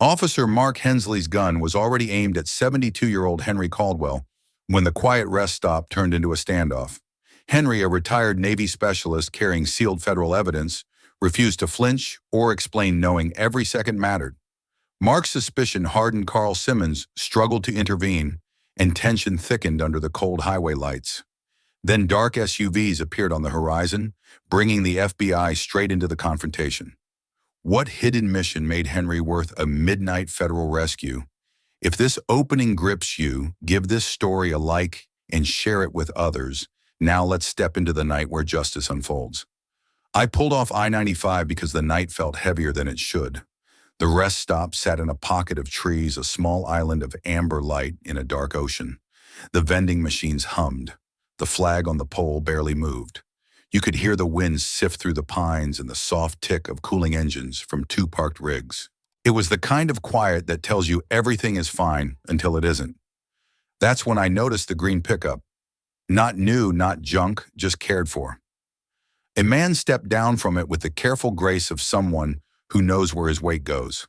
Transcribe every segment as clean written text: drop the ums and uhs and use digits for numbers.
Officer Mark Hensley's gun was already aimed at 72-year-old Henry Caldwell when the quiet rest stop turned into a standoff. Henry, a retired Navy specialist carrying sealed federal evidence, refused to flinch or explain, knowing every second mattered. Mark's suspicion hardened. Carl Simmons struggled to intervene, and tension thickened under the cold highway lights. Then dark SUVs appeared on the horizon, bringing the FBI straight into the confrontation. What hidden mission made Henry worth a midnight federal rescue? If this opening grips you, give this story a like and share it with others. Now let's step into the night where justice unfolds. I pulled off I-95 because the night felt heavier than it should. The rest stop sat in a pocket of trees, a small island of amber light in a dark ocean. The vending machines hummed. The flag on the pole barely moved. You could hear the wind sift through the pines and the soft tick of cooling engines from two parked rigs. It was the kind of quiet that tells you everything is fine until it isn't. That's when I noticed the green pickup. Not new, not junk, just cared for. A man stepped down from it with the careful grace of someone who knows where his weight goes.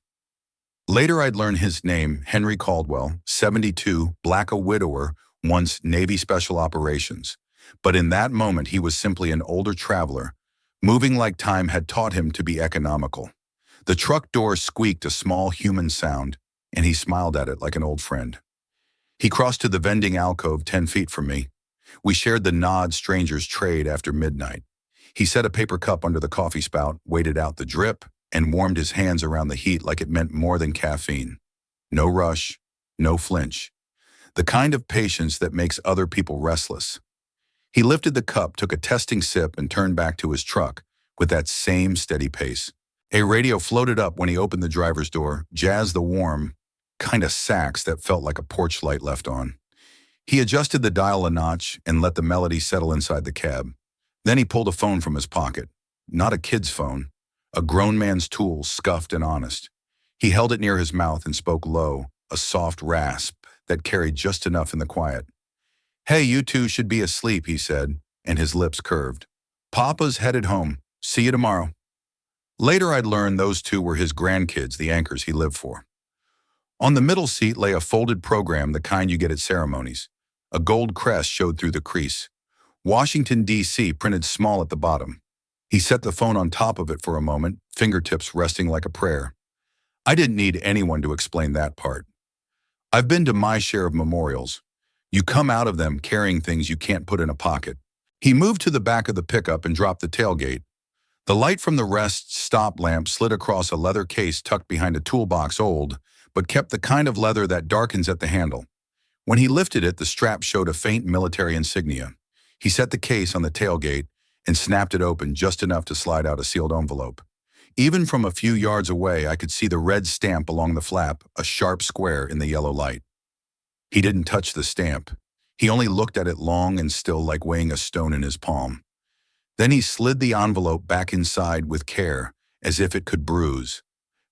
Later I'd learn his name, Henry Caldwell, 72, black, a widower, once Navy Special Operations. But in that moment he was simply an older traveler, moving like time had taught him to be economical. The truck door squeaked a small human sound, and he smiled at it like an old friend. He crossed to the vending alcove 10 feet from me. We shared the nod strangers trade after midnight. He set a paper cup under the coffee spout, waited out the drip, and warmed his hands around the heat like it meant more than caffeine. No rush, no flinch. The kind of patience that makes other people restless. He lifted the cup, took a testing sip, and turned back to his truck with that same steady pace. A radio floated up when he opened the driver's door, jazzed the warm kind of sax that felt like a porch light left on. He adjusted the dial a notch and let the melody settle inside the cab. Then he pulled a phone from his pocket. Not a kid's phone. A grown man's tool, scuffed and honest. He held it near his mouth and spoke low, a soft rasp that carried just enough in the quiet. "Hey, you two should be asleep," he said, and his lips curved. "Papa's headed home. See you tomorrow." Later I'd learned those two were his grandkids, the anchors he lived for. On the middle seat lay a folded program, the kind you get at ceremonies. A gold crest showed through the crease. Washington, D.C. printed small at the bottom. He set the phone on top of it for a moment, fingertips resting like a prayer. I didn't need anyone to explain that part. I've been to my share of memorials. You come out of them carrying things you can't put in a pocket. He moved to the back of the pickup and dropped the tailgate. The light from the rest stop lamp slid across a leather case tucked behind a toolbox, old, but kept the kind of leather that darkens at the handle. When he lifted it, the strap showed a faint military insignia. He set the case on the tailgate and snapped it open just enough to slide out a sealed envelope. Even from a few yards away, I could see the red stamp along the flap, a sharp square in the yellow light. He didn't touch the stamp. He only looked at it long and still, like weighing a stone in his palm. Then he slid the envelope back inside with care, as if it could bruise.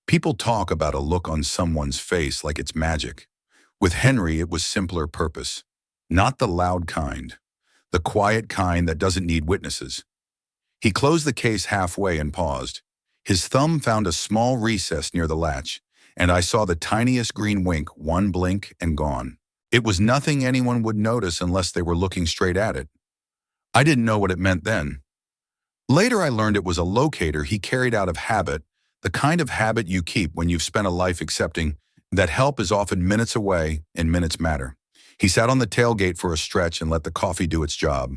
People talk about a look on someone's face like it's magic. With Henry, it was simpler purpose. Not the loud kind. The quiet kind that doesn't need witnesses. He closed the case halfway and paused. His thumb found a small recess near the latch, and I saw the tiniest green wink, one blink and gone. It was nothing anyone would notice unless they were looking straight at it. I didn't know what it meant then. Later I learned it was a locator he carried out of habit, the kind of habit you keep when you've spent a life accepting that help is often minutes away and minutes matter. He sat on the tailgate for a stretch and let the coffee do its job.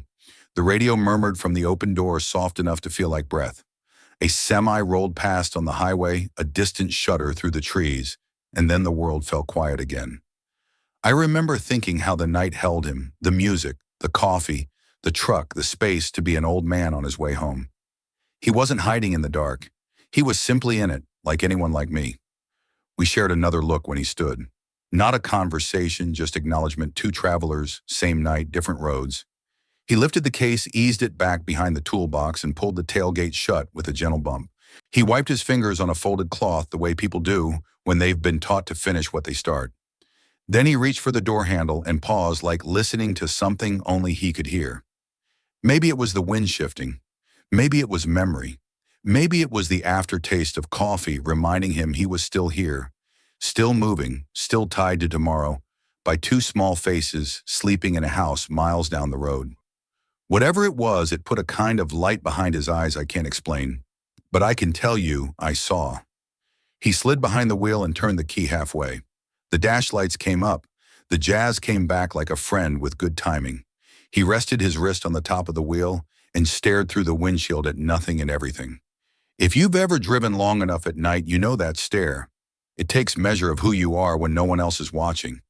The radio murmured from the open door, soft enough to feel like breath. A semi rolled past on the highway, a distant shudder through the trees, and then the world fell quiet again. I remember thinking how the night held him, the music, the coffee, the truck, the space to be an old man on his way home. He wasn't hiding in the dark. He was simply in it, like anyone like me. We shared another look when he stood. Not a conversation, just acknowledgement. Two travelers, same night, different roads. He lifted the case, eased it back behind the toolbox, and pulled the tailgate shut with a gentle bump. He wiped his fingers on a folded cloth the way people do when they've been taught to finish what they start. Then he reached for the door handle and paused, like listening to something only he could hear. Maybe it was the wind shifting. Maybe it was memory. Maybe it was the aftertaste of coffee reminding him he was still here, still moving, still tied to tomorrow, by two small faces sleeping in a house miles down the road. Whatever it was, it put a kind of light behind his eyes I can't explain. But I can tell you, I saw. He slid behind the wheel and turned the key halfway. The dash lights came up. The jazz came back like a friend with good timing. He rested his wrist on the top of the wheel and stared through the windshield at nothing and everything. If you've ever driven long enough at night, you know that stare. It takes measure of who you are when no one else is watching.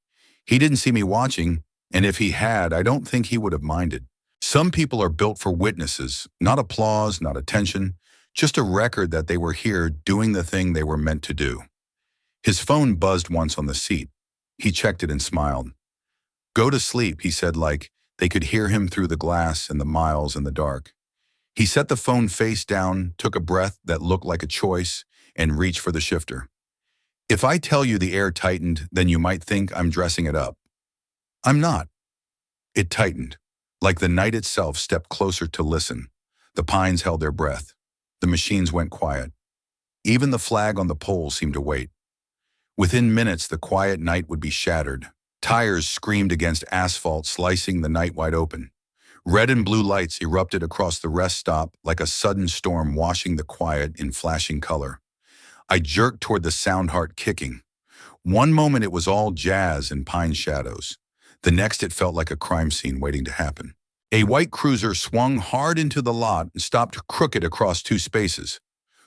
He didn't see me watching, and if he had, I don't think he would have minded. Some people are built for witnesses, not applause, not attention, just a record that they were here doing the thing they were meant to do. His phone buzzed once on the seat. He checked it and smiled. Go to sleep, he said, like they could hear him through the glass and the miles in the dark. He set the phone face down, took a breath that looked like a choice, and reached for the shifter. If I tell you the air tightened, then you might think I'm dressing it up. I'm not. It tightened, like the night itself stepped closer to listen. The pines held their breath. The machines went quiet. Even the flag on the pole seemed to wait. Within minutes, the quiet night would be shattered. Tires screamed against asphalt, slicing the night wide open. Red and blue lights erupted across the rest stop like a sudden storm, washing the quiet in flashing color. I jerked toward the sound, heart kicking. One moment it was all jazz and pine shadows. The next it felt like a crime scene waiting to happen. A white cruiser swung hard into the lot and stopped crooked across two spaces.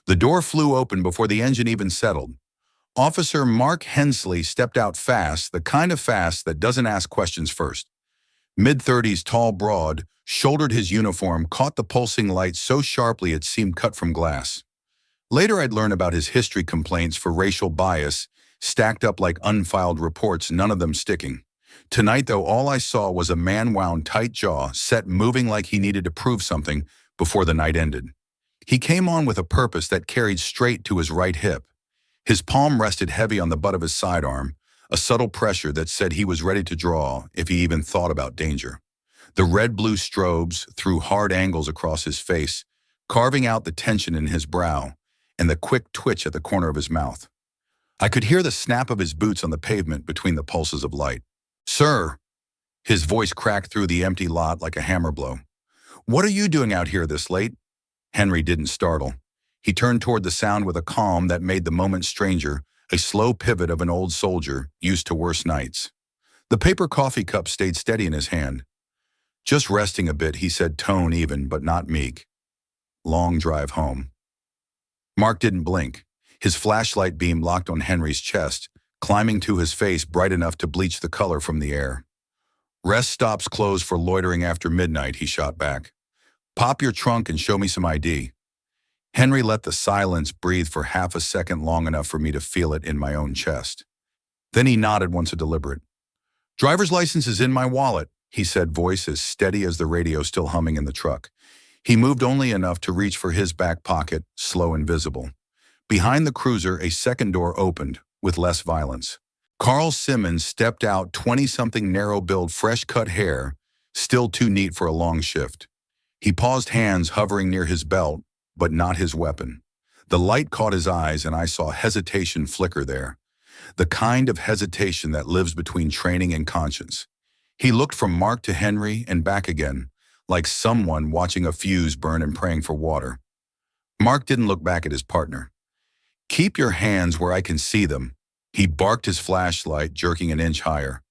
The door flew open before the engine even settled. Officer Mark Hensley stepped out fast, the kind of fast that doesn't ask questions first. Mid-30s, tall, broad, shouldered his uniform, caught the pulsing light so sharply it seemed cut from glass. Later I'd learn about his history complaints for racial bias, stacked up like unfiled reports, none of them sticking. Tonight, though, all I saw was a man wound tight jaw, set moving like he needed to prove something before the night ended. He came on with a purpose that carried straight to his right hip. His palm rested heavy on the butt of his sidearm, a subtle pressure that said he was ready to draw if he even thought about danger. The red-blue strobes threw hard angles across his face, carving out the tension in his brow and the quick twitch at the corner of his mouth. I could hear the snap of his boots on the pavement between the pulses of light. Sir, his voice cracked through the empty lot like a hammer blow. What are you doing out here this late? Henry didn't startle. He turned toward the sound with a calm that made the moment stranger, a slow pivot of an old soldier used to worse nights. The paper coffee cup stayed steady in his hand. Just resting a bit, he said, tone even but not meek. Long drive home. Mark didn't blink. His flashlight beam locked on Henry's chest, climbing to his face bright enough to bleach the color from the air. Rest stops close for loitering after midnight, he shot back. Pop your trunk and show me some ID. Henry let the silence breathe for half a second, long enough for me to feel it in my own chest. Then he nodded once a deliberate. Driver's license is in my wallet, he said, voice as steady as the radio still humming in the truck. He moved only enough to reach for his back pocket, slow and visible. Behind the cruiser, a second door opened, with less violence. Carl Simmons stepped out, 20-something, narrow-build, fresh-cut hair, still too neat for a long shift. He paused, hands hovering near his belt, but not his weapon. The light caught his eyes, and I saw hesitation flicker there. The kind of hesitation that lives between training and conscience. He looked from Mark to Henry and back again, like someone watching a fuse burn and praying for water. Mark didn't look back at his partner. Keep your hands where I can see them. He barked his flashlight, jerking an inch higher.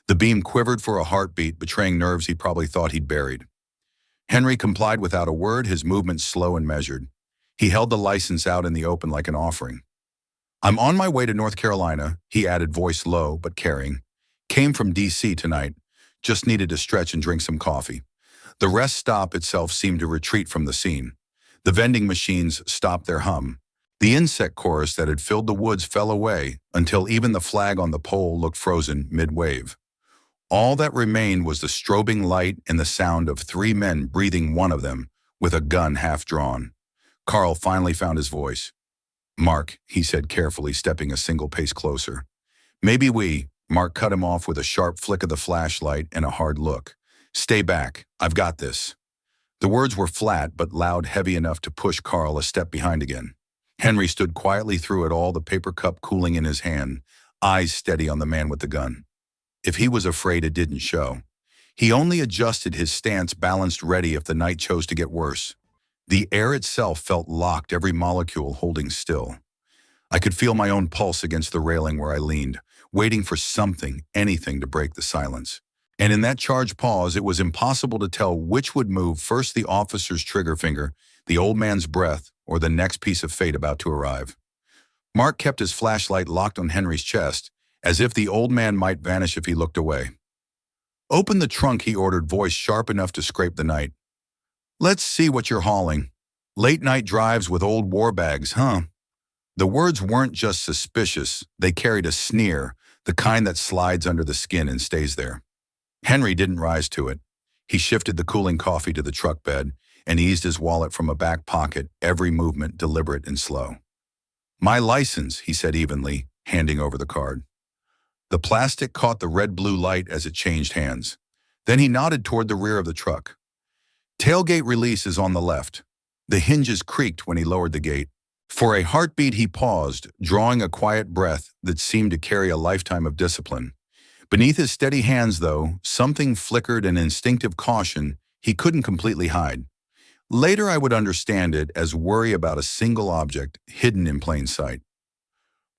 The beam quivered for a heartbeat, betraying nerves he probably thought he'd buried. Henry complied without a word, his movements slow and measured. He held the license out in the open like an offering. I'm on my way to North Carolina, he added, voice low but caring. Came from D.C. tonight. Just needed to stretch and drink some coffee. The rest stop itself seemed to retreat from the scene. The vending machines stopped their hum. The insect chorus that had filled the woods fell away until even the flag on the pole looked frozen mid-wave. All that remained was the strobing light and the sound of three men breathing, one of them with a gun half drawn. Carl finally found his voice. Mark, he said carefully, stepping a single pace closer. Maybe Mark cut him off with a sharp flick of the flashlight and a hard look. Stay back, I've got this. The words were flat but loud, heavy enough to push Carl a step behind again. Henry stood quietly through it all, the paper cup cooling in his hand, eyes steady on the man with the gun. If he was afraid, it didn't show. He only adjusted his stance, balanced, ready if the night chose to get worse. The air itself felt locked, every molecule holding still. I could feel my own pulse against the railing where I leaned, waiting for something, anything to break the silence. And in that charged pause, it was impossible to tell which would move first, the officer's trigger finger, the old man's breath, or the next piece of fate about to arrive. Mark kept his flashlight locked on Henry's chest, as if the old man might vanish if he looked away. "Open the trunk," he ordered, voice sharp enough to scrape the night. "Let's see what you're hauling. Late night drives with old war bags, huh?" The words weren't just suspicious, they carried a sneer, the kind that slides under the skin and stays there. Henry didn't rise to it. He shifted the cooling coffee to the truck bed and eased his wallet from a back pocket, every movement deliberate and slow. "My license," he said evenly, handing over the card. The plastic caught the red-blue light as it changed hands. Then he nodded toward the rear of the truck. "Tailgate release is on the left." The hinges creaked when he lowered the gate. For a heartbeat, he paused, drawing a quiet breath that seemed to carry a lifetime of discipline. Beneath his steady hands, though, something flickered, an instinctive caution he couldn't completely hide. Later I would understand it as worry about a single object hidden in plain sight.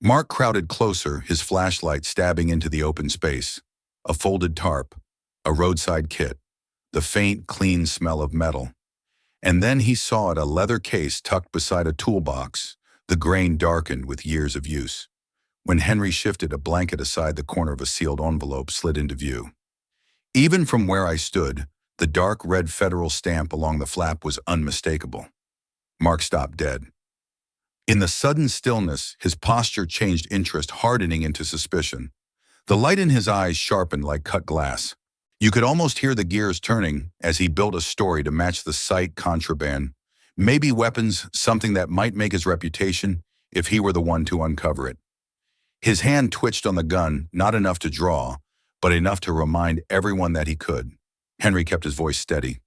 Mark crowded closer, his flashlight stabbing into the open space. A folded tarp, a roadside kit, the faint, clean smell of metal. And then he saw it, a leather case tucked beside a toolbox, the grain darkened with years of use. When Henry shifted a blanket aside, the corner of a sealed envelope slid into view. Even from where I stood, the dark red federal stamp along the flap was unmistakable. Mark stopped dead. In the sudden stillness, his posture changed, interest hardening into suspicion. The light in his eyes sharpened like cut glass. You could almost hear the gears turning as he built a story to match the sight. Contraband, maybe weapons, something that might make his reputation if he were the one to uncover it. His hand twitched on the gun, not enough to draw, but enough to remind everyone that he could. Henry kept his voice steady.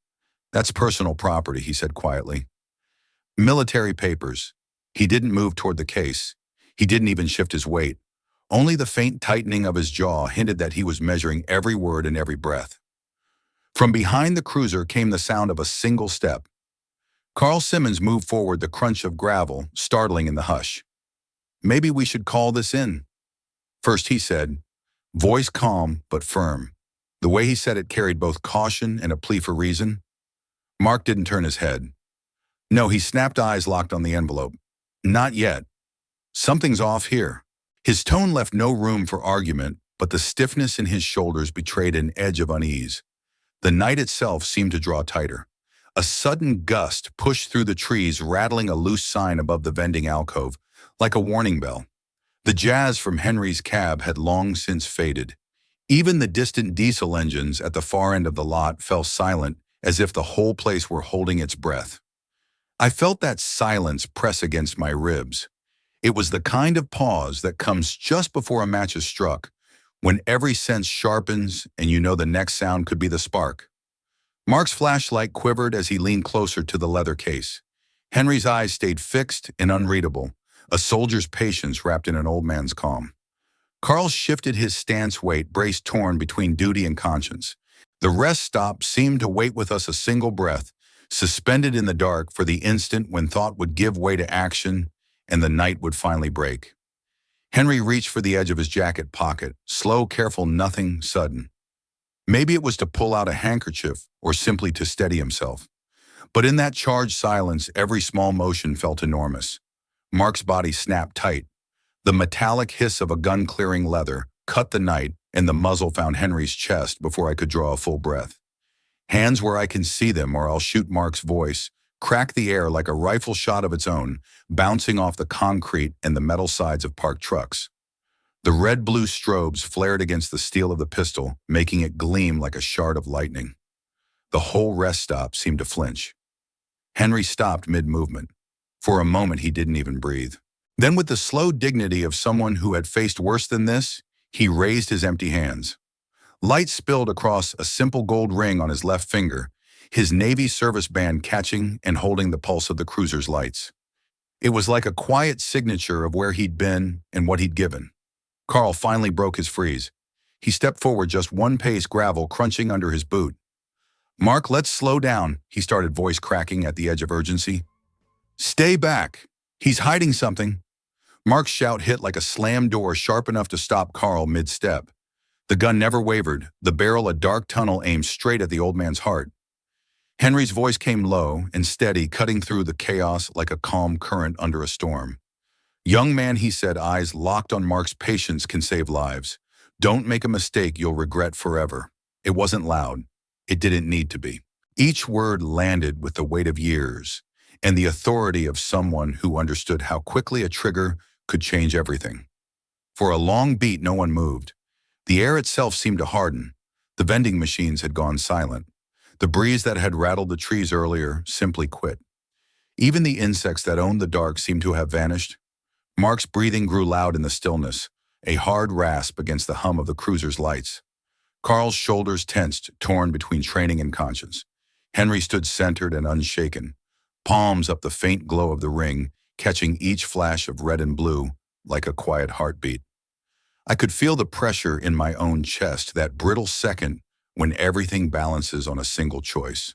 "That's personal property," he said quietly. "Military papers." He didn't move toward the case. He didn't even shift his weight. Only the faint tightening of his jaw hinted that he was measuring every word and every breath. From behind the cruiser came the sound of a single step. Carl Simmons moved forward, the crunch of gravel startling in the hush. "Maybe we should call this in." First, he said, voice calm but firm. The way he said it carried both caution and a plea for reason. Mark didn't turn his head. No, he snapped, eyes locked on the envelope. "Not yet. Something's off here." His tone left no room for argument, but the stiffness in his shoulders betrayed an edge of unease. The night itself seemed to draw tighter. A sudden gust pushed through the trees, rattling a loose sign above the vending alcove, like a warning bell. The jazz from Henry's cab had long since faded. Even the distant diesel engines at the far end of the lot fell silent, as if the whole place were holding its breath. I felt that silence press against my ribs. It was the kind of pause that comes just before a match is struck, when every sense sharpens and you know the next sound could be the spark. Mark's flashlight quivered as he leaned closer to the leather case. Henry's eyes stayed fixed and unreadable, a soldier's patience wrapped in an old man's calm. Carl shifted his stance, weight braced, torn between duty and conscience. The rest stop seemed to wait with us, a single breath, suspended in the dark for the instant when thought would give way to action and the night would finally break. Henry reached for the edge of his jacket pocket, slow, careful, nothing sudden. Maybe it was to pull out a handkerchief or simply to steady himself. But in that charged silence, every small motion felt enormous. Mark's body snapped tight. The metallic hiss of a gun clearing leather cut the night, and the muzzle found Henry's chest before I could draw a full breath. "Hands where I can see them, or I'll shoot." Mark's voice cracked the air like a rifle shot of its own, bouncing off the concrete and the metal sides of parked trucks. The red-blue strobes flared against the steel of the pistol, making it gleam like a shard of lightning. The whole rest stop seemed to flinch. Henry stopped mid-movement. For a moment, he didn't even breathe. Then, with the slow dignity of someone who had faced worse than this, he raised his empty hands. Light spilled across a simple gold ring on his left finger, his Navy service band catching and holding the pulse of the cruiser's lights. It was like a quiet signature of where he'd been and what he'd given. Carl finally broke his freeze. He stepped forward just one pace, gravel crunching under his boot. "Mark, let's slow down," he started, voice cracking at the edge of urgency. "Stay back. He's hiding something." Mark's shout hit like a slammed door, sharp enough to stop Carl mid-step. The gun never wavered, the barrel a dark tunnel aimed straight at the old man's heart. Henry's voice came low and steady, cutting through the chaos like a calm current under a storm. "Young man," he said, eyes locked on Mark's, "patience can save lives. Don't make a mistake you'll regret forever." It wasn't loud. It didn't need to be. Each word landed with the weight of years and the authority of someone who understood how quickly a trigger could change everything. For a long beat, no one moved. The air itself seemed to harden. The vending machines had gone silent. The breeze that had rattled the trees earlier simply quit. Even the insects that owned the dark seemed to have vanished. Mark's breathing grew loud in the stillness, a hard rasp against the hum of the cruiser's lights. Carl's shoulders tensed, torn between training and conscience. Henry stood centered and unshaken, palms up the faint glow of the ring, catching each flash of red and blue like a quiet heartbeat. I could feel the pressure in my own chest, that brittle second when everything balances on a single choice.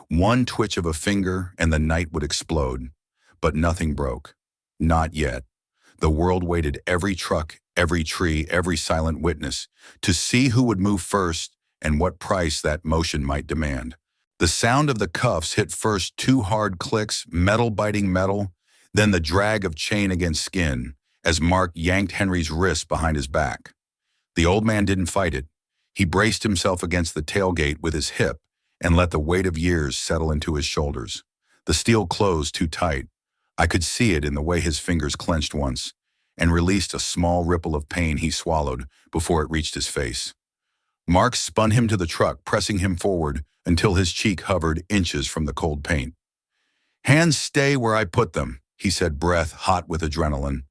One twitch of a finger and the night would explode. But nothing broke. Not yet. The world waited, every truck, every tree, every silent witness, to see who would move first and what price that motion might demand. The sound of the cuffs hit first, two hard clicks, metal biting metal, then the drag of chain against skin as Mark yanked Henry's wrist behind his back. The old man didn't fight it. He braced himself against the tailgate with his hip and let the weight of years settle into his shoulders. The steel closed too tight. I could see it in the way his fingers clenched once and released a small ripple of pain he swallowed before it reached his face. Mark spun him to the truck, pressing him forward until his cheek hovered inches from the cold paint. "Hands stay where I put them," he said, breath hot with adrenaline.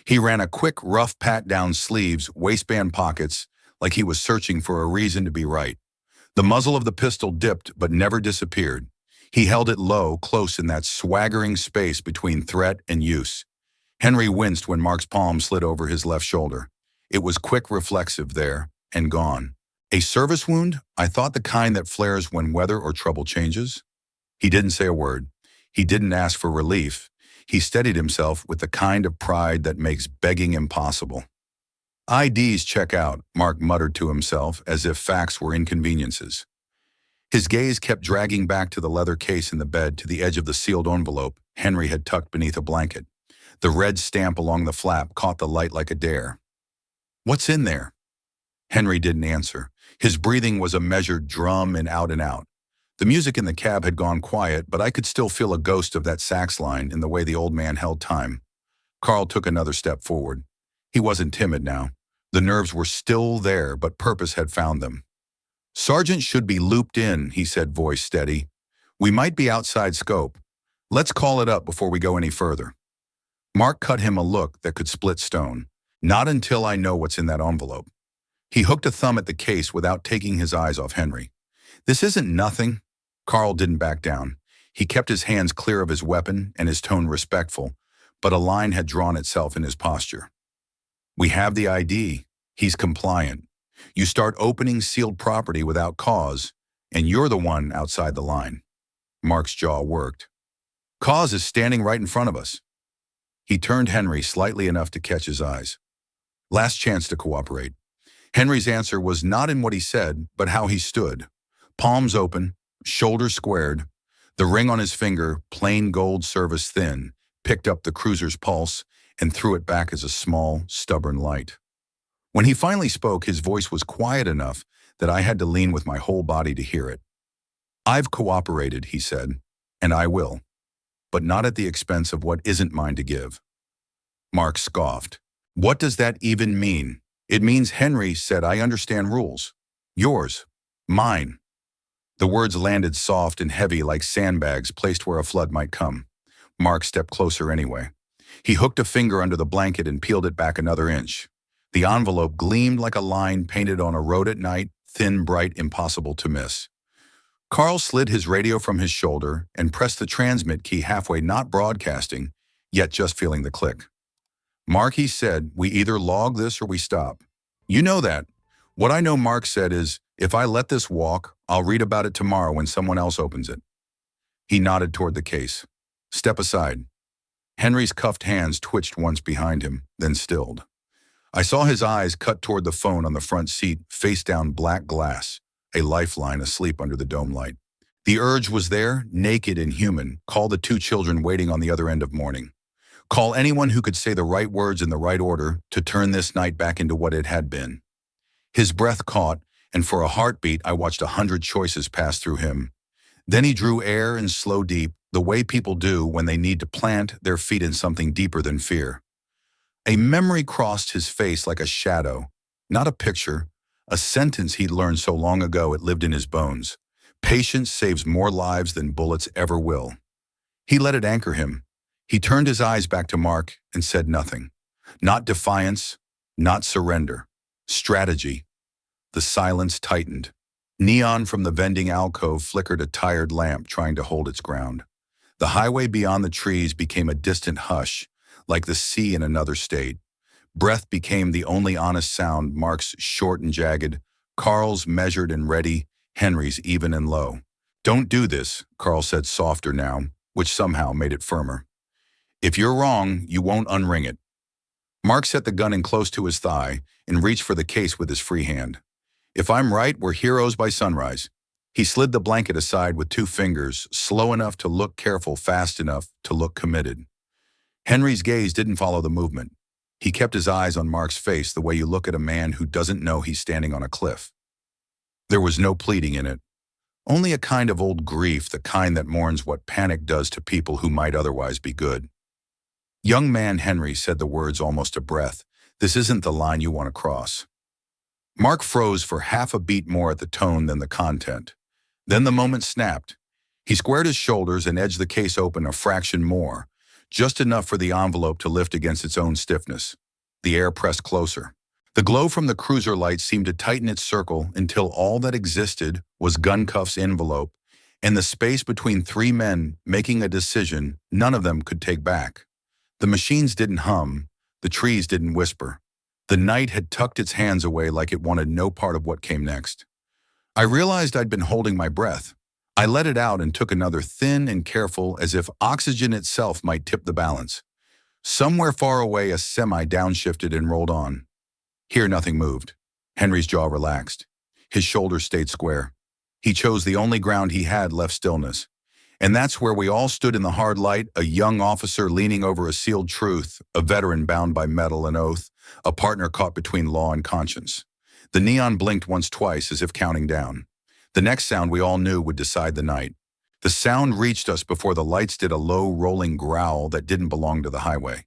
He ran a quick, rough pat down sleeves, waistband pockets, like he was searching for a reason to be right. The muzzle of the pistol dipped but never disappeared. He held it low, close in that swaggering space between threat and use. Henry winced when Mark's palm slid over his left shoulder. It was quick, reflexive there, and gone. "A service wound? I thought the kind that flares when weather or trouble changes." He didn't say a word. He didn't ask for relief. He steadied himself with the kind of pride that makes begging impossible. "IDs check out," Mark muttered to himself, as if facts were inconveniences. His gaze kept dragging back to the leather case in the bed, to the edge of the sealed envelope Henry had tucked beneath a blanket. The red stamp along the flap caught the light like a dare. "What's in there?" Henry didn't answer. His breathing was a measured drum in out and out. The music in the cab had gone quiet, but I could still feel a ghost of that sax line in the way the old man held time. Carl took another step forward. He wasn't timid now. The nerves were still there, but purpose had found them. "Sergeant should be looped in," he said, voice steady. "We might be outside scope. Let's call it up before we go any further." Mark cut him a look that could split stone. "Not until I know what's in that envelope." He hooked a thumb at the case without taking his eyes off Henry. "This isn't nothing." Carl didn't back down. He kept his hands clear of his weapon and his tone respectful, but a line had drawn itself in his posture. "We have the ID. He's compliant. You start opening sealed property without cause, and you're the one outside the line." Mark's jaw worked. "Cause is standing right in front of us." He turned Henry slightly enough to catch his eyes. "Last chance to cooperate." Henry's answer was not in what he said, but how he stood. Palms open, shoulders squared. The ring on his finger, plain gold service thin, picked up the cruiser's pulse and threw it back as a small, stubborn light. When he finally spoke, his voice was quiet enough that I had to lean with my whole body to hear it. "I've cooperated," he said, "and I will, but not at the expense of what isn't mine to give." Mark scoffed. "What does that even mean?" "It means," Henry said, "I understand rules. Yours. Mine." The words landed soft and heavy like sandbags placed where a flood might come. Mark stepped closer anyway. He hooked a finger under the blanket and peeled it back another inch. The envelope gleamed like a line painted on a road at night, thin, bright, impossible to miss. Carl slid his radio from his shoulder and pressed the transmit key halfway, not broadcasting, yet just feeling the click. Mark, he said, we either log this or we stop. You know that. What I know Mark said is, if I let this walk, I'll read about it tomorrow when someone else opens it. He nodded toward the case. Step aside. Henry's cuffed hands twitched once behind him, then stilled. I saw his eyes cut toward the phone on the front seat, face down black glass, a lifeline asleep under the dome light. The urge was there, naked and human. Call the two children waiting on the other end of morning. Call anyone who could say the right words in the right order to turn this night back into what it had been. His breath caught, and for a heartbeat I watched 100 choices pass through him. Then he drew air and slow deep, the way people do when they need to plant their feet in something deeper than fear. A memory crossed his face like a shadow, not a picture, a sentence he'd learned so long ago it lived in his bones. Patience saves more lives than bullets ever will. He let it anchor him. He turned his eyes back to Mark and said nothing. Not defiance, not surrender. Strategy. The silence tightened. Neon from the vending alcove flickered a tired lamp trying to hold its ground. The highway beyond the trees became a distant hush, like the sea in another state. Breath became the only honest sound, Mark's short and jagged, Carl's measured and ready, Henry's even and low. Don't do this, Carl said softer now, which somehow made it firmer. If you're wrong, you won't unring it. Mark set the gun in close to his thigh and reached for the case with his free hand. If I'm right, we're heroes by sunrise. He slid the blanket aside with two fingers, slow enough to look careful, fast enough to look committed. Henry's gaze didn't follow the movement. He kept his eyes on Mark's face the way you look at a man who doesn't know he's standing on a cliff. There was no pleading in it. Only a kind of old grief, the kind that mourns what panic does to people who might otherwise be good. Young man, Henry said the words almost a breath. This isn't the line you want to cross. Mark froze for half a beat more at the tone than the content. Then the moment snapped. He squared his shoulders and edged the case open a fraction more, just enough for the envelope to lift against its own stiffness. The air pressed closer. The glow from the cruiser light seemed to tighten its circle until all that existed was Guncuff's envelope and the space between three men making a decision none of them could take back. The machines didn't hum. The trees didn't whisper. The night had tucked its hands away like it wanted no part of what came next. I realized I'd been holding my breath. I let it out and took another thin and careful, as if oxygen itself might tip the balance. Somewhere far away, a semi downshifted and rolled on. Here, nothing moved. Henry's jaw relaxed. His shoulders stayed square. He chose the only ground he had left: stillness. And that's where we all stood in the hard light, a young officer leaning over a sealed truth, a veteran bound by metal and oath, a partner caught between law and conscience. The neon blinked once, twice, as if counting down. The next sound we all knew would decide the night. The sound reached us before the lights did a low, rolling growl that didn't belong to the highway.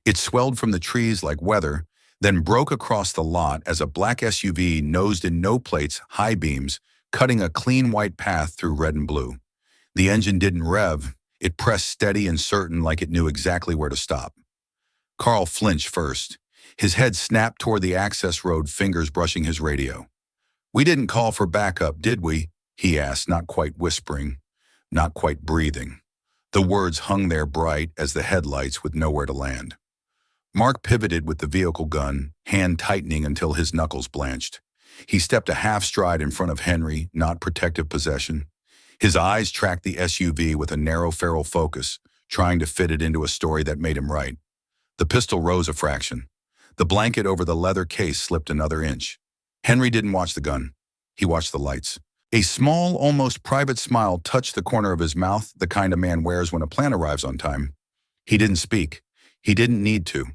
It swelled from the trees like weather, then broke across the lot as a black SUV nosed in no plates, high beams, cutting a clean white path through red and blue. The engine didn't rev. It pressed steady and certain, like it knew exactly where to stop. Carl flinched first. His head snapped toward the access road, fingers brushing his radio. We didn't call for backup, did we? He asked, not quite whispering, not quite breathing. The words hung there bright as the headlights with nowhere to land. Mark pivoted with the vehicle gun, hand tightening until his knuckles blanched. He stepped a half stride in front of Henry, not protective possession. His eyes tracked the SUV with a narrow, feral focus, trying to fit it into a story that made him right. The pistol rose a fraction. The blanket over the leather case slipped another inch. Henry didn't watch the gun. He watched the lights. A small, almost private smile touched the corner of his mouth, the kind a man wears when a plan arrives on time. He didn't speak. He didn't need to.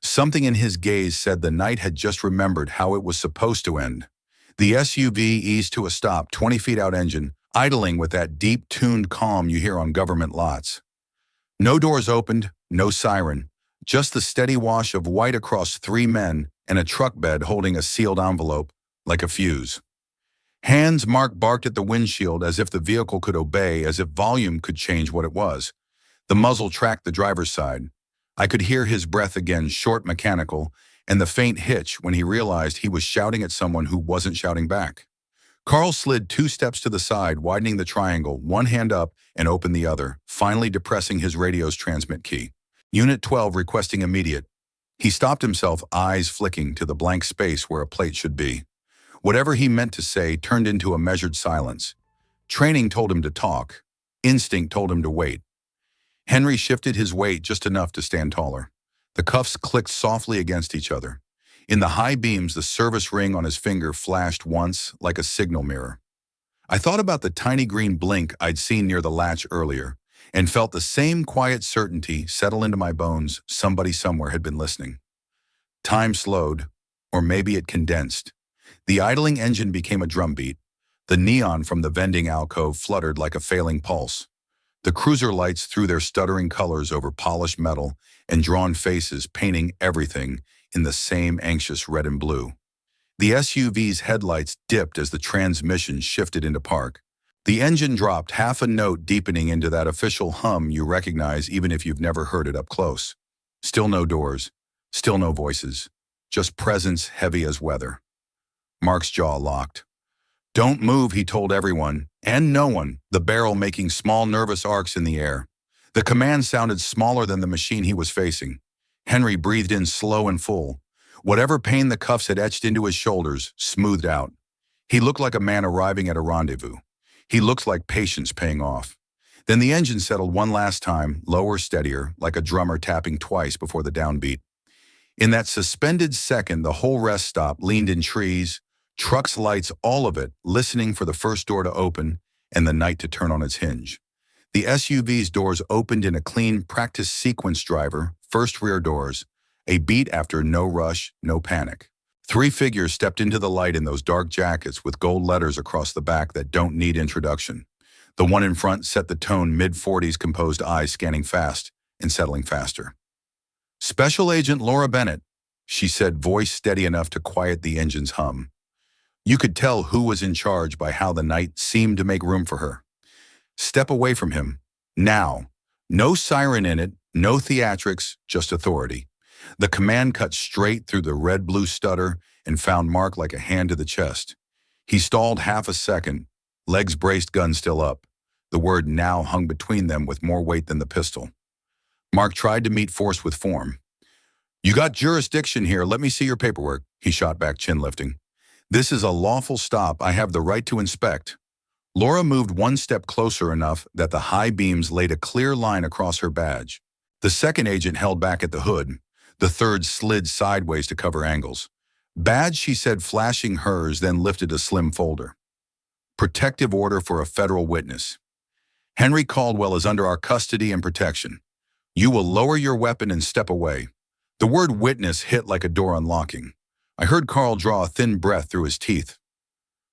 Something in his gaze said the night had just remembered how it was supposed to end. The SUV eased to a stop, 20 feet out engine, idling with that deep-tuned calm you hear on government lots. No doors opened, no siren, just the steady wash of white across three men and a truck bed holding a sealed envelope, like a fuse. Hands, Mark barked at the windshield as if the vehicle could obey, as if volume could change what it was. The muzzle tracked the driver's side. I could hear his breath again, short, mechanical, and the faint hitch when he realized he was shouting at someone who wasn't shouting back. Carl slid 2 steps to the side, widening the triangle, one hand up and opened the other, finally depressing his radio's transmit key. Unit 12 requesting immediate. He stopped himself, eyes flicking to the blank space where a plate should be. Whatever he meant to say turned into a measured silence. Training told him to talk. Instinct told him to wait. Henry shifted his weight just enough to stand taller. The cuffs clicked softly against each other. In the high beams, the service ring on his finger flashed once like a signal mirror. I thought about the tiny green blink I'd seen near the latch earlier, and felt the same quiet certainty settle into my bones. Somebody somewhere had been listening. Time slowed, or maybe it condensed. The idling engine became a drumbeat. The neon from the vending alcove fluttered like a failing pulse. The cruiser lights threw their stuttering colors over polished metal and drawn faces, painting everything in the same anxious red and blue. The SUV's headlights dipped as the transmission shifted into park. The engine dropped, half a note deepening into that official hum you recognize even if you've never heard it up close. Still no doors, still no voices, just presence heavy as weather. Mark's jaw locked. "Don't move," he told everyone, and no one, the barrel making small nervous arcs in the air. The command sounded smaller than the machine he was facing. Henry breathed in slow and full. Whatever pain the cuffs had etched into his shoulders smoothed out. He looked like a man arriving at a rendezvous. He looked like patience paying off. Then the engine settled one last time, lower, steadier, like a drummer tapping twice before the downbeat. In that suspended second, the whole rest stop leaned in trees, trucks, lights, all of it, listening for the first door to open and the night to turn on its hinge. The SUV's doors opened in a clean practice sequence driver, first rear doors, a beat after no rush, no panic. 3 figures stepped into the light in those dark jackets with gold letters across the back that don't need introduction. The one in front set the tone, mid-40s, composed eyes scanning fast and settling faster. "Special Agent Laura Bennett," she said, voice steady enough to quiet the engine's hum. You could tell who was in charge by how the night seemed to make room for her. "Step away from him. Now." No siren in it, no theatrics, just authority. The command cut straight through the red-blue stutter and found Mark like a hand to the chest. He stalled half a second, legs braced, gun still up. The word "now" hung between them with more weight than the pistol. Mark tried to meet force with form. "You got jurisdiction here. Let me see your paperwork," he shot back, chin lifting. "This is a lawful stop. I have the right to inspect." Laura moved one step closer, enough that the high beams laid a clear line across her badge. The second agent held back at the hood. The third slid sideways to cover angles. "Badge," she said, flashing hers, then lifted a slim folder. "Protective order for a federal witness. Henry Caldwell is under our custody and protection. You will lower your weapon and step away." The word "witness" hit like a door unlocking. I heard Carl draw a thin breath through his teeth.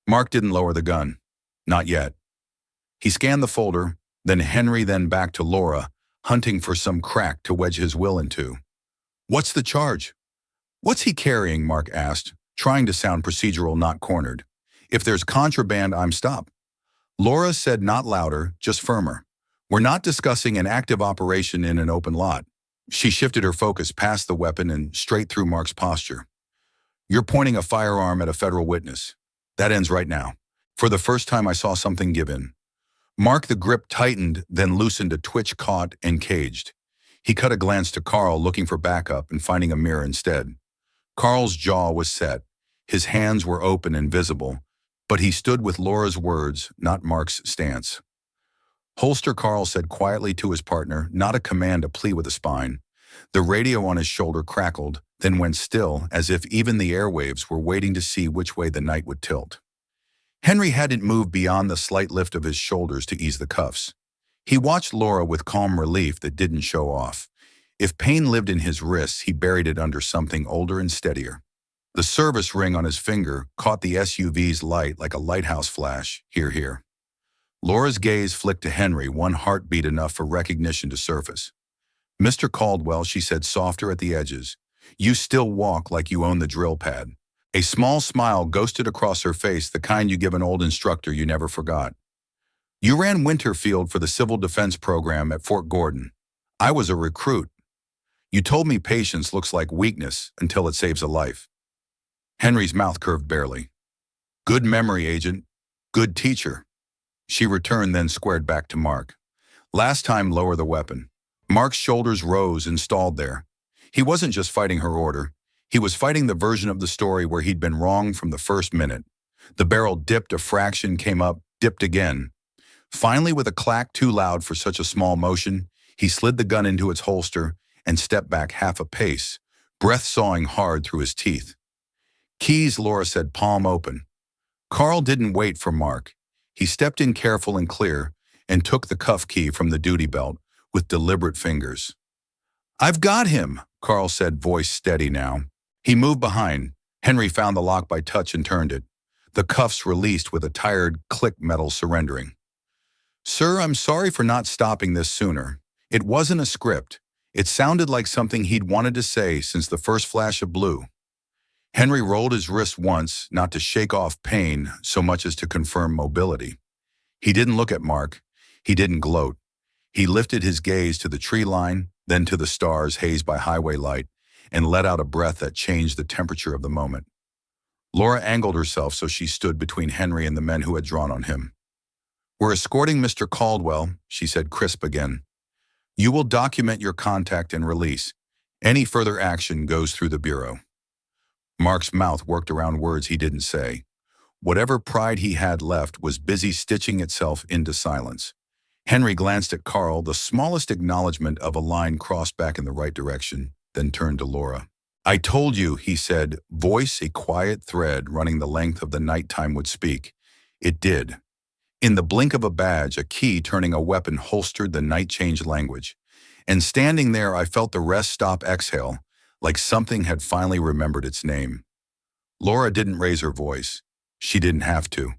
Mark didn't lower the gun. Not yet. He scanned the folder, then Henry, then back to Laura, hunting for some crack to wedge his will into. "What's the charge?" "What's he carrying?" Mark asked, trying to sound procedural, not cornered. "If there's contraband, I'm stop." Laura said, not louder, just firmer. "We're not discussing an active operation in an open lot." She shifted her focus past the weapon and straight through Mark's posture. "You're pointing a firearm at a federal witness. That ends right now." For the first time, I saw something give in. Mark, the grip tightened, then loosened, a twitch caught and caged. He cut a glance to Carl, looking for backup and finding a mirror instead. Carl's jaw was set. His hands were open and visible, but he stood with Laura's words, not Mark's stance. "Holster," Carl said quietly to his partner, not a command, a plea with a spine. The radio on his shoulder crackled, then went still, as if even the airwaves were waiting to see which way the night would tilt. Henry hadn't moved beyond the slight lift of his shoulders to ease the cuffs. He watched Laura with calm relief that didn't show off. If pain lived in his wrists, he buried it under something older and steadier. The service ring on his finger caught the SUV's light like a lighthouse flash. "Here, here." Laura's gaze flicked to Henry, one heartbeat enough for recognition to surface. "Mr. Caldwell," she said, softer at the edges, "you still walk like you own the drill pad." A small smile ghosted across her face, the kind you give an old instructor you never forgot. "You ran Winterfield for the Civil Defense Program at Fort Gordon. I was a recruit. You told me patience looks like weakness until it saves a life." Henry's mouth curved barely. "Good memory, Agent. Good teacher." She returned, then squared back to Mark. "Last time, lower the weapon." Mark's shoulders rose and stalled there. He wasn't just fighting her order. He was fighting the version of the story where he'd been wrong from the first minute. The barrel dipped a fraction, came up, dipped again. Finally, with a clack too loud for such a small motion, he slid the gun into its holster and stepped back half a pace, breath sawing hard through his teeth. "Keys," Laura said, palm open. Carl didn't wait for Mark. He stepped in careful and clear and took the cuff key from the duty belt with deliberate fingers. "I've got him," Carl said, voice steady now. He moved behind. Henry found the lock by touch and turned it. The cuffs released with a tired click, metal surrendering. "Sir, I'm sorry for not stopping this sooner. It wasn't a script. It sounded like something he'd wanted to say since the first flash of blue." Henry rolled his wrist once, not to shake off pain so much as to confirm mobility. He didn't look at Mark. He didn't gloat. He lifted his gaze to the tree line, then to the stars hazed by highway light, and let out a breath that changed the temperature of the moment. Laura angled herself so she stood between Henry and the men who had drawn on him. "We're escorting Mr. Caldwell," she said, crisp again. "You will document your contact and release. Any further action goes through the Bureau." Mark's mouth worked around words he didn't say. Whatever pride he had left was busy stitching itself into silence. Henry glanced at Carl, the smallest acknowledgement of a line crossed back in the right direction, then turned to Laura. "I told you," he said, voice a quiet thread running the length of the nighttime would speak. It did. In the blink of a badge, a key turning a weapon holstered the night-changed language. And standing there, I felt the rest stop exhale, like something had finally remembered its name. Laura didn't raise her voice. She didn't have to.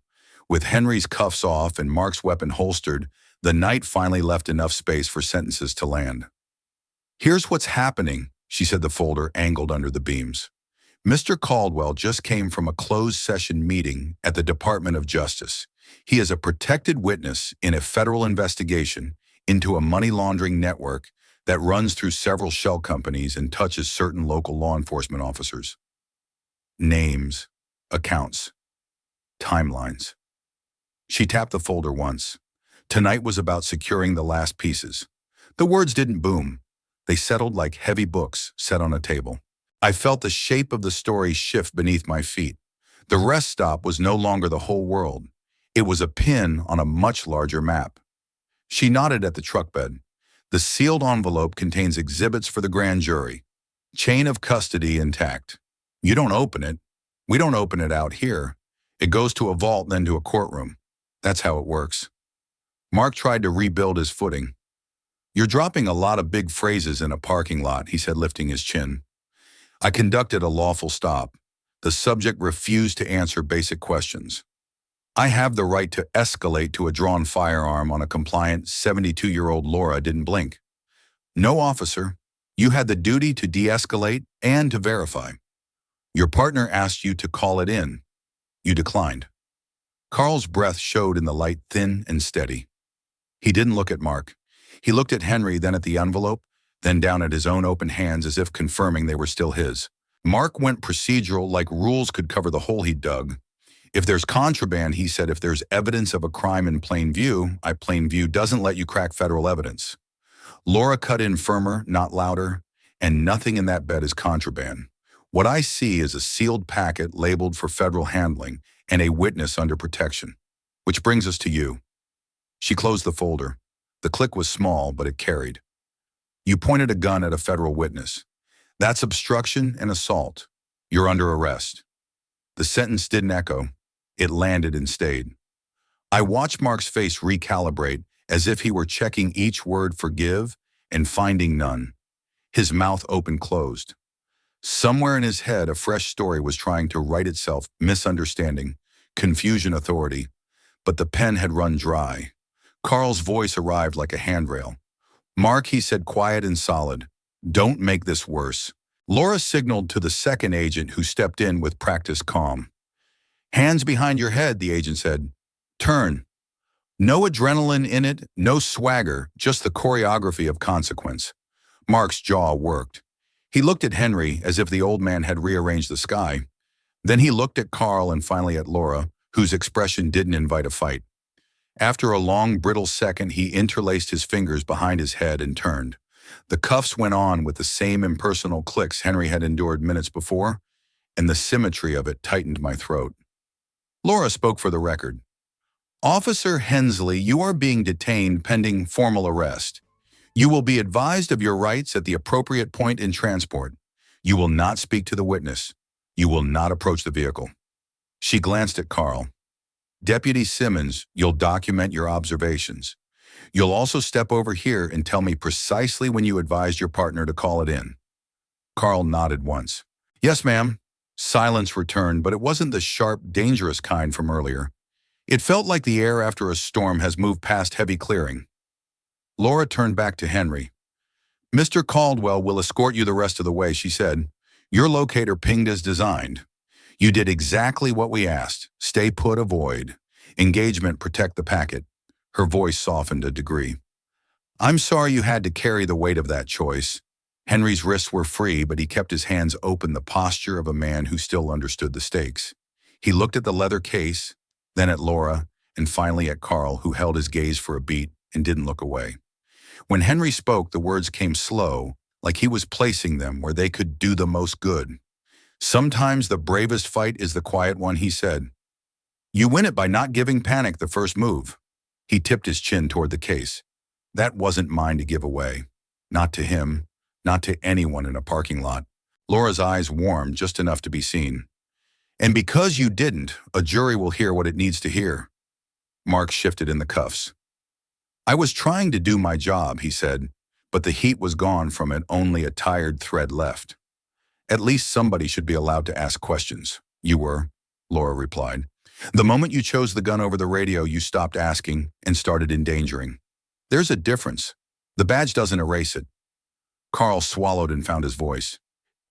With Henry's cuffs off and Mark's weapon holstered, the night finally left enough space for sentences to land. "Here's what's happening," she said, the folder angled under the beams. "Mr. Caldwell just came from a closed-session meeting at the Department of Justice. He is a protected witness in a federal investigation into a money laundering network that runs through several shell companies and touches certain local law enforcement officers. Names, accounts, timelines." She tapped the folder once. Tonight was about securing the last pieces. The words didn't boom. They settled like heavy books set on a table. I felt the shape of the story shift beneath my feet. The rest stop was no longer the whole world. It was a pin on a much larger map. She nodded at the truck bed. "The sealed envelope contains exhibits for the grand jury. Chain of custody intact. You don't open it. We don't open it out here. It goes to a vault, then to a courtroom. That's how it works." Mark tried to rebuild his footing. "You're dropping a lot of big phrases in a parking lot," he said, lifting his chin. "I conducted a lawful stop. The subject refused to answer basic questions. I have the right to escalate to a drawn firearm on a compliant 72-year-old Laura didn't blink. No, officer, you had the duty to de-escalate and to verify. Your partner asked you to call it in. You declined." Carl's breath showed in the light, thin and steady. He didn't look at Mark. He looked at Henry, then at the envelope, then down at his own open hands as if confirming they were still his. Mark went procedural, like rules could cover the hole he'd dug. "If there's contraband," he said, "if there's evidence of a crime in plain view, plain view doesn't let you crack federal evidence." Laura cut in firmer, not louder, "And nothing in that bed is contraband. What I see is a sealed packet labeled for federal handling and a witness under protection. Which brings us to you." She closed the folder. The click was small, but it carried. "You pointed a gun at a federal witness. That's obstruction and assault. You're under arrest." The sentence didn't echo. It landed and stayed. I watched Mark's face recalibrate as if he were checking each word for give and finding none. His mouth open-closed. Somewhere in his head, a fresh story was trying to write itself: misunderstanding, confusion, authority. But the pen had run dry. Carl's voice arrived like a handrail. "Mark," he said, quiet and solid, "don't make this worse." Laura signaled to the second agent, who stepped in with practiced calm. "Hands behind your head," the agent said. "Turn." No adrenaline in it, no swagger, just the choreography of consequence. Mark's jaw worked. He looked at Henry as if the old man had rearranged the sky. Then he looked at Carl and finally at Laura, whose expression didn't invite a fight. After a long, brittle second, he interlaced his fingers behind his head and turned. The cuffs went on with the same impersonal clicks Henry had endured minutes before, and the symmetry of it tightened my throat. Laura spoke for the record. "Officer Hensley, you are being detained pending formal arrest. You will be advised of your rights at the appropriate point in transport. You will not speak to the witness. You will not approach the vehicle." She glanced at Carl. "Deputy Simmons, you'll document your observations. You'll also step over here and tell me precisely when you advised your partner to call it in." Carl nodded once. "Yes, ma'am." Silence returned, but it wasn't the sharp, dangerous kind from earlier. It felt like the air after a storm has moved past heavy clearing. Laura turned back to Henry. "Mr. Caldwell will escort you the rest of the way," she said. "Your locator pinged as designed. You did exactly what we asked. Stay put, avoid. Engagement, protect the packet." Her voice softened a degree. "I'm sorry you had to carry the weight of that choice." Henry's wrists were free, but he kept his hands open, the posture of a man who still understood the stakes. He looked at the leather case, then at Laura, and finally at Carl, who held his gaze for a beat and didn't look away. When Henry spoke, the words came slow, like he was placing them where they could do the most good. "Sometimes the bravest fight is the quiet one," he said. "You win it by not giving panic the first move." He tipped his chin toward the case. "That wasn't mine to give away. Not to him, not to anyone in a parking lot." Laura's eyes warmed just enough to be seen. "And because you didn't, a jury will hear what it needs to hear." Mark shifted in the cuffs. "I was trying to do my job," he said, but the heat was gone from it, only a tired thread left. "At least somebody should be allowed to ask questions." "You were," Laura replied. "The moment you chose the gun over the radio, you stopped asking and started endangering. There's a difference. The badge doesn't erase it." Carl swallowed and found his voice.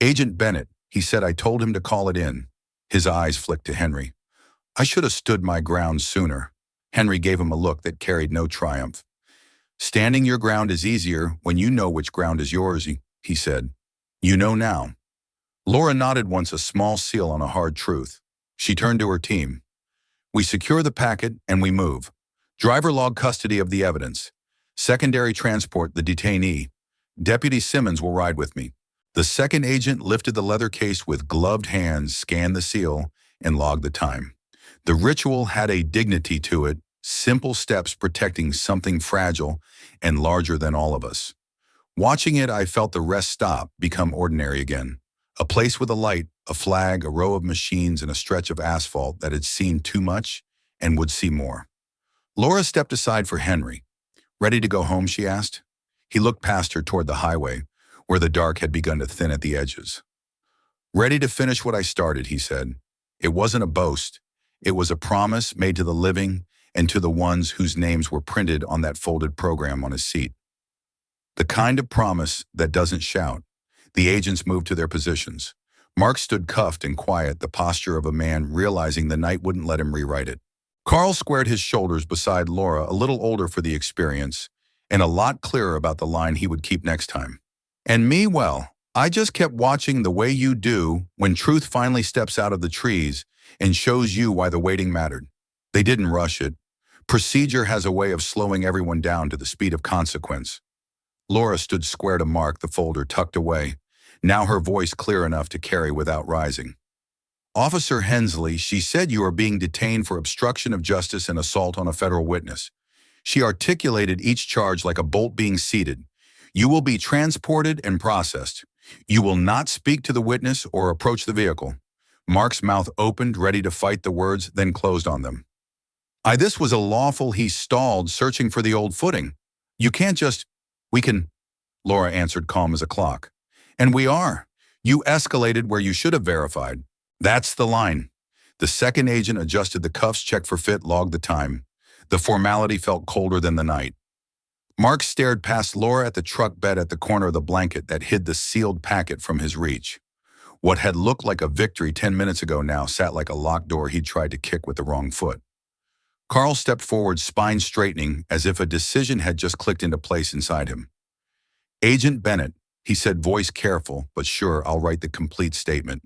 "Agent Bennett," he said, "I told him to call it in." His eyes flicked to Henry. "I should have stood my ground sooner." Henry gave him a look that carried no triumph. "Standing your ground is easier when you know which ground is yours," he said. "You know now." Laura nodded once, a small seal on a hard truth. She turned to her team. "We secure the packet and we move. Driver log custody of the evidence. Secondary transport the detainee. Deputy Simmons will ride with me." The second agent lifted the leather case with gloved hands, scanned the seal, and logged the time. The ritual had a dignity to it, simple steps protecting something fragile and larger than all of us. Watching it, I felt the rest stop, become ordinary again. A place with a light, a flag, a row of machines, and a stretch of asphalt that had seen too much and would see more. Laura stepped aside for Henry. "Ready to go home?" she asked. He looked past her toward the highway, where the dark had begun to thin at the edges. "Ready to finish what I started," he said. It wasn't a boast. It was a promise made to the living and to the ones whose names were printed on that folded program on his seat. The kind of promise that doesn't shout. The agents moved to their positions. Mark stood cuffed and quiet, the posture of a man realizing the night wouldn't let him rewrite it. Carl squared his shoulders beside Laura, a little older for the experience, and a lot clearer about the line he would keep next time. "And me, well, I just kept watching the way you do when truth finally steps out of the trees and shows you why the waiting mattered. They didn't rush it. Procedure has a way of slowing everyone down to the speed of consequence." Laura stood square to Mark, the folder tucked away, now her voice clear enough to carry without rising. "Officer Hensley, she said you are being detained for obstruction of justice and assault on a federal witness. She articulated each charge like a bolt being seated. You will be transported and processed. You will not speak to the witness or approach the vehicle." Mark's mouth opened, ready to fight the words, then closed on them. This was a lawful," he stalled, searching for the old footing. "You can't just—" "We can," Laura answered, calm as a clock. "And we are. You escalated where you should have verified. That's the line." The second agent adjusted the cuffs, checked for fit, logged the time. The formality felt colder than the night. Mark stared past Laura at the truck bed at the corner of the blanket that hid the sealed packet from his reach. What had looked like a victory 10 minutes ago now sat like a locked door he'd tried to kick with the wrong foot. Carl stepped forward, spine straightening, as if a decision had just clicked into place inside him. "Agent Bennett," he said, voice careful, but sure, "I'll write the complete statement.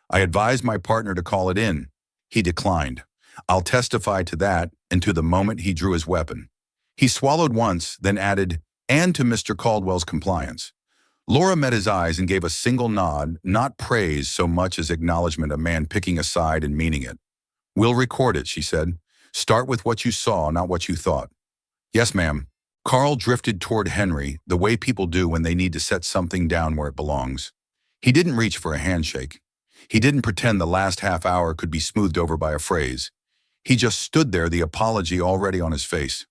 I advised my partner to call it in. He declined. I'll testify to that and to the moment he drew his weapon." He swallowed once, then added, and to Mr. Caldwell's compliance. Laura met his eyes and gave a single nod, not praise so much as acknowledgement, a man picking a side and meaning it. "We'll record it," she said. "Start with what you saw, not what you thought." "Yes, ma'am." Carl drifted toward Henry, the way people do when they need to set something down where it belongs. He didn't reach for a handshake. He didn't pretend the last half hour could be smoothed over by a phrase. He just stood there, the apology already on his face.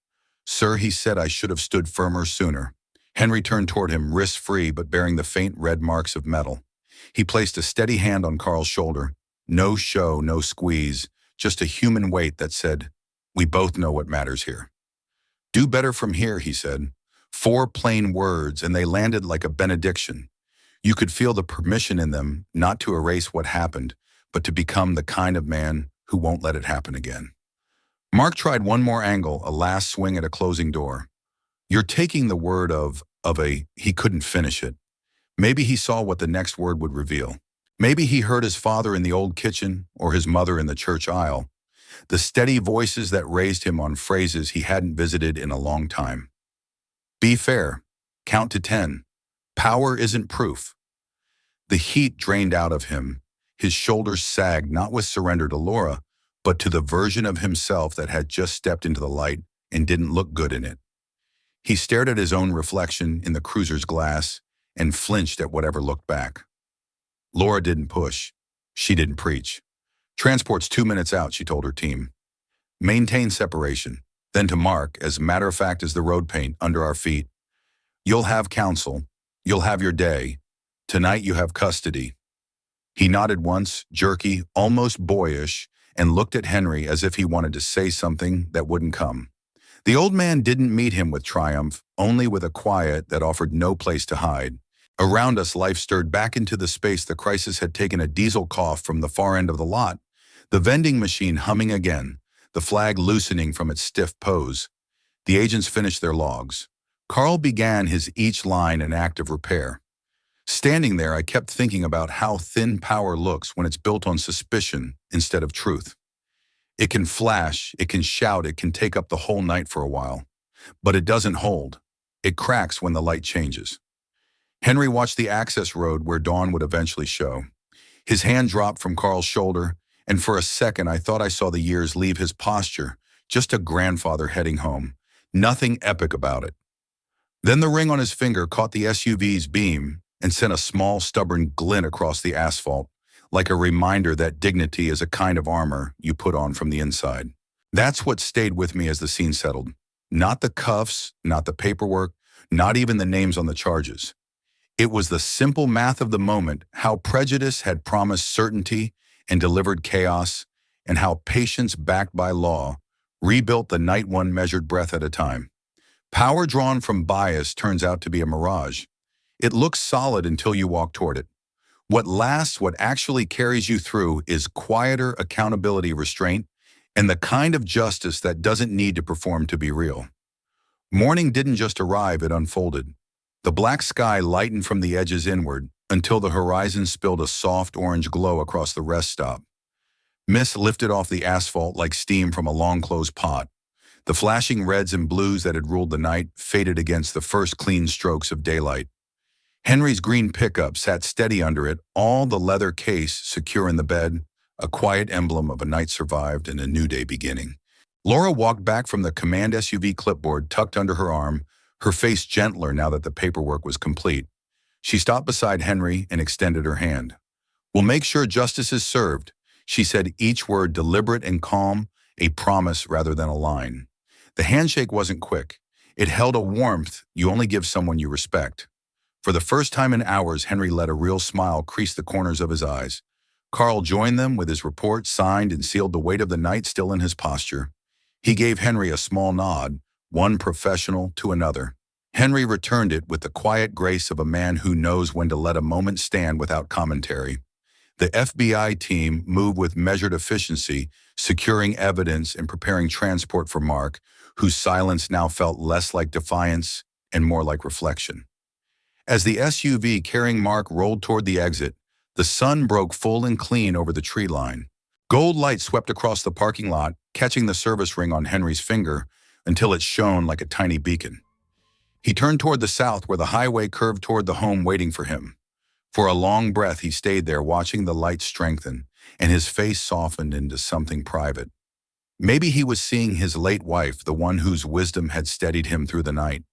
"Sir," he said, "I should have stood firmer sooner." Henry turned toward him, wrists free but bearing the faint red marks of metal. He placed a steady hand on Carl's shoulder. No show, no squeeze, just a human weight that said, "We both know what matters here." "Do better from here," he said. 4 plain words, and they landed like a benediction. You could feel the permission in them not to erase what happened, but to become the kind of man who won't let it happen again. Mark tried one more angle, a last swing at a closing door. "You're taking the word of a," he couldn't finish it. Maybe he saw what the next word would reveal. Maybe he heard his father in the old kitchen or his mother in the church aisle. The steady voices that raised him on phrases he hadn't visited in a long time. "Be fair. Count to 10. Power isn't proof." The heat drained out of him. His shoulders sagged, not with surrender to Laura, but to the version of himself that had just stepped into the light and didn't look good in it. He stared at his own reflection in the cruiser's glass and flinched at whatever looked back. Laura didn't push. She didn't preach. "Transport's 2 minutes out," she told her team. "Maintain separation." Then to Mark, as matter of fact as the road paint under our feet, "You'll have counsel. You'll have your day. Tonight you have custody." He nodded once, jerky, almost boyish, and looked at Henry as if he wanted to say something that wouldn't come. The old man didn't meet him with triumph, only with a quiet that offered no place to hide. Around us, life stirred back into the space the crisis had taken, a diesel cough from the far end of the lot, the vending machine humming again, the flag loosening from its stiff pose. The agents finished their logs. Carl began his each line an act of repair. Standing there, I kept thinking about how thin power looks when it's built on suspicion instead of truth. It can flash, it can shout, it can take up the whole night for a while. But it doesn't hold. It cracks when the light changes. Henry watched the access road where dawn would eventually show. His hand dropped from Carl's shoulder, and for a second I thought I saw the years leave his posture, just a grandfather heading home. Nothing epic about it. Then the ring on his finger caught the SUV's beam and sent a small, stubborn glint across the asphalt, like a reminder that dignity is a kind of armor you put on from the inside. That's what stayed with me as the scene settled. Not the cuffs, not the paperwork, not even the names on the charges. It was the simple math of the moment, how Prejudice had promised certainty and delivered chaos, and how patience backed by law rebuilt the night one measured breath at a time. Power drawn from bias turns out to be a mirage. It looks solid until you walk toward it. What lasts, what actually carries you through, is quieter accountability, restraint, and the kind of justice that doesn't need to perform to be real. Morning didn't just arrive, it unfolded. The black sky lightened from the edges inward until the horizon spilled a soft orange glow across the rest stop. Mist lifted off the asphalt like steam from a long-closed pot. The flashing reds and blues that had ruled the night faded against the first clean strokes of daylight. Henry's green pickup sat steady under it, all the leather case secure in the bed, a quiet emblem of a night survived and a new day beginning. Laura walked back from the command SUV clipboard tucked under her arm, her face gentler now that the paperwork was complete. She stopped beside Henry and extended her hand. "We'll make sure justice is served," she said, each word deliberate and calm, a promise rather than a line. The handshake wasn't quick. It held a warmth you only give someone you respect. For the first time in hours, Henry let a real smile crease the corners of his eyes. Carl joined them with his report signed and sealed, the weight of the night still in his posture. He gave Henry a small nod, one professional to another. Henry returned it with the quiet grace of a man who knows when to let a moment stand without commentary. The FBI team moved with measured efficiency, securing evidence and preparing transport for Mark, whose silence now felt less like defiance and more like reflection. As the SUV carrying Mark rolled toward the exit, the sun broke full and clean over the tree line. Gold light swept across the parking lot, catching the service ring on Henry's finger until it shone like a tiny beacon. He turned toward the south where the highway curved toward the home waiting for him. For a long breath he stayed there watching the light strengthen, and his face softened into something private. Maybe he was seeing his late wife, the one whose wisdom had steadied him through the night.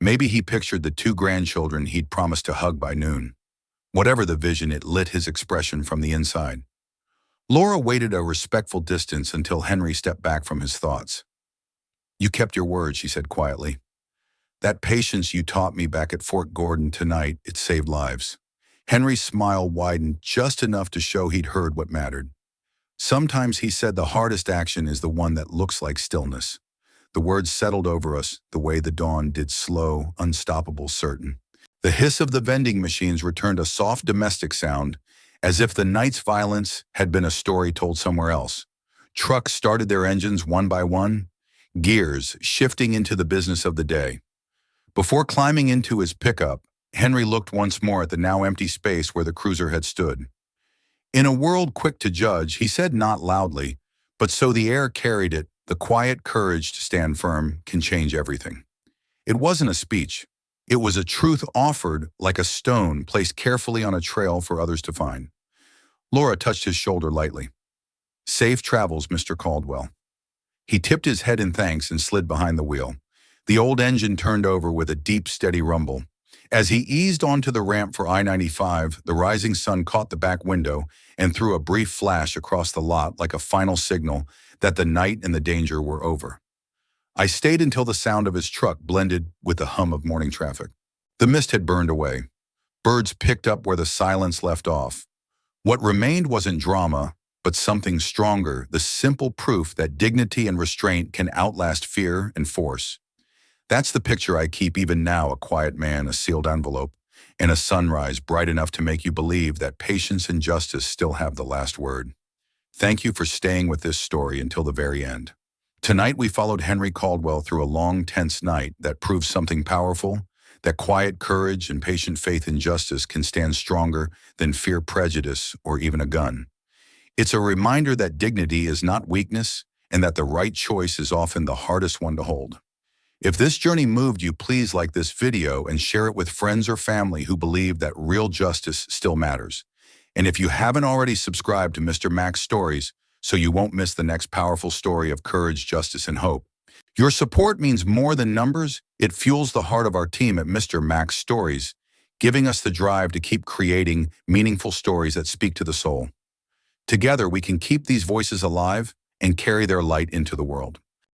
Maybe he pictured the two grandchildren he'd promised to hug by noon. Whatever the vision, it lit his expression from the inside. Laura waited a respectful distance until Henry stepped back from his thoughts. "You kept your word," she said quietly. "That patience you taught me back at Fort Gordon tonight, it saved lives." Henry's smile widened just enough to show he'd heard what mattered. Sometimes, he said, the hardest action is the one that looks like stillness. The words settled over us the way the dawn did, slow, unstoppable, certain. The hiss of the vending machines returned a soft domestic sound, as if the night's violence had been a story told somewhere else. Trucks started their engines one by one, gears shifting into the business of the day. Before climbing into his pickup, Henry looked once more at the now empty space where the cruiser had stood. In a world quick to judge, he said not loudly, but so the air carried it, the quiet courage to stand firm can change everything. It wasn't a speech. It was a truth offered like a stone placed carefully on a trail for others to find. Laura touched his shoulder lightly. "Safe travels, Mr. Caldwell." He tipped his head in thanks and slid behind the wheel. The old engine turned over with a deep, steady rumble. As he eased onto the ramp for I-95, the rising sun caught the back window and threw a brief flash across the lot like a final signal that the night and the danger were over. I stayed until the sound of his truck blended with the hum of morning traffic. The mist had burned away. Birds picked up where the silence left off. What remained wasn't drama, but something stronger, the simple proof that dignity and restraint can outlast fear and force. That's the picture I keep even now, a quiet man, a sealed envelope, and a sunrise bright enough to make you believe that patience and justice still have the last word. Thank you for staying with this story until the very end. Tonight we followed Henry Caldwell through a long, tense night that proves something powerful, that quiet courage and patient faith in justice can stand stronger than fear, prejudice, or even a gun. It's a reminder that dignity is not weakness and that the right choice is often the hardest one to hold. If this journey moved you, please like this video and share it with friends or family who believe that real justice still matters. And if you haven't already subscribed to Mr. Mac's Stories, so you won't miss the next powerful story of courage, justice, and hope. Your support means more than numbers. It fuels the heart of our team at Mr. Mac's Stories, giving us the drive to keep creating meaningful stories that speak to the soul. Together, we can keep these voices alive and carry their light into the world.